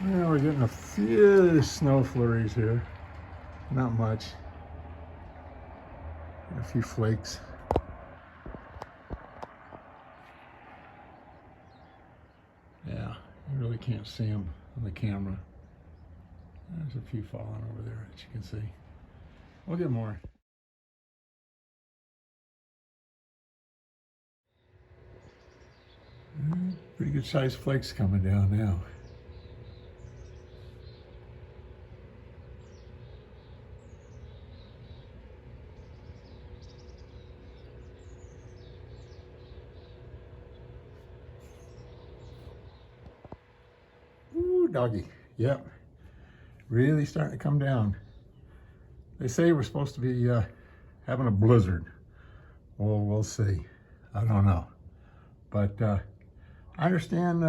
Well, we're getting a few snow flurries here. Not much. A few flakes. Yeah, you really can't see them on the camera. There's a few falling over there that you can see. We'll get more. Pretty good sized flakes coming down now. Ooh, doggy. Yep. Really starting to come down. They say we're supposed to be having a blizzard. Well, we'll see. I don't know. But I understand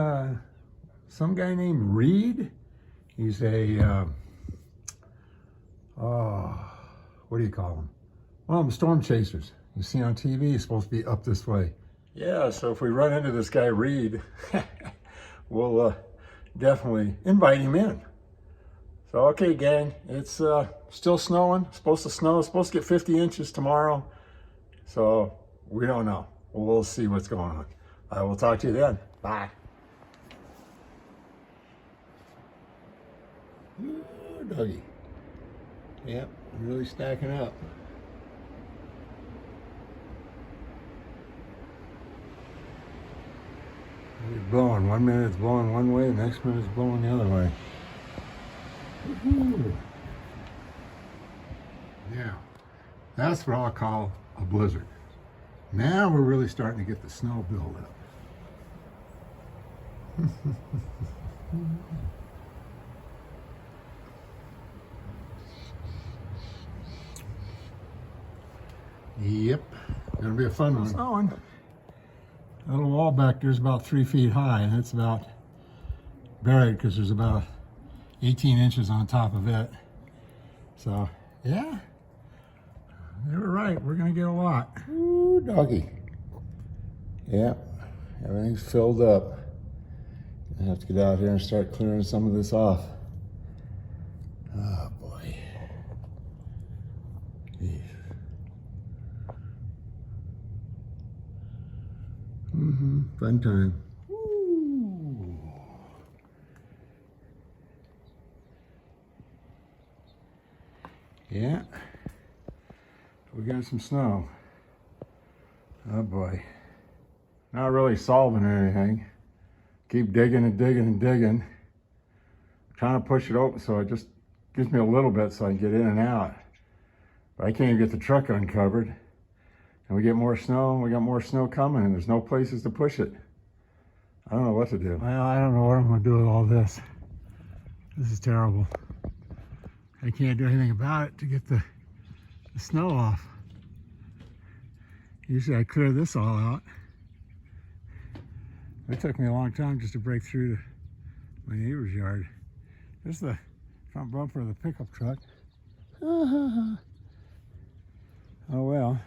some guy named Reed. He's a, what do you call him? One of them storm chasers. You see on TV, he's supposed to be up this way. Yeah, so if we run into this guy Reed, we'll definitely invite him in. So, okay, gang, it's still snowing. Supposed to snow. Supposed to get 50 inches tomorrow. So, we don't know. We'll see what's going on. I will talk to you then. Bye. Ooh, doggy. Yep, really stacking up. It's blowing. 1 minute it's blowing one way, the next minute it's blowing the other way. Woohoo. Now, that's what I'll call a blizzard. Now we're really starting to get the snow build up. Yep, gonna be a fun one. Snowing. That little wall back there is about 3 feet high, and it's about buried because there's about 18 inches on top of it. So, yeah, they were right. We're gonna get a lot. Ooh, doggy. Yep, everything's filled up. I have to get out here and start clearing some of this off. Oh boy. Jeez. Fun time. Ooh. Yeah, we got some snow. Oh boy. Not really solving anything. Keep digging and digging and digging. Trying to push it open so it just gives me a little bit so I can get in and out. But I can't even get the truck uncovered. And we get more snow, and we got more snow coming, and there's no places to push it. I don't know what to do. Well, I don't know what I'm gonna do with all this. This is terrible. I can't do anything about it to get the snow off. Usually I clear this all out. It took me a long time just to break through to my neighbor's yard. There's the front bumper of the pickup truck. Oh well.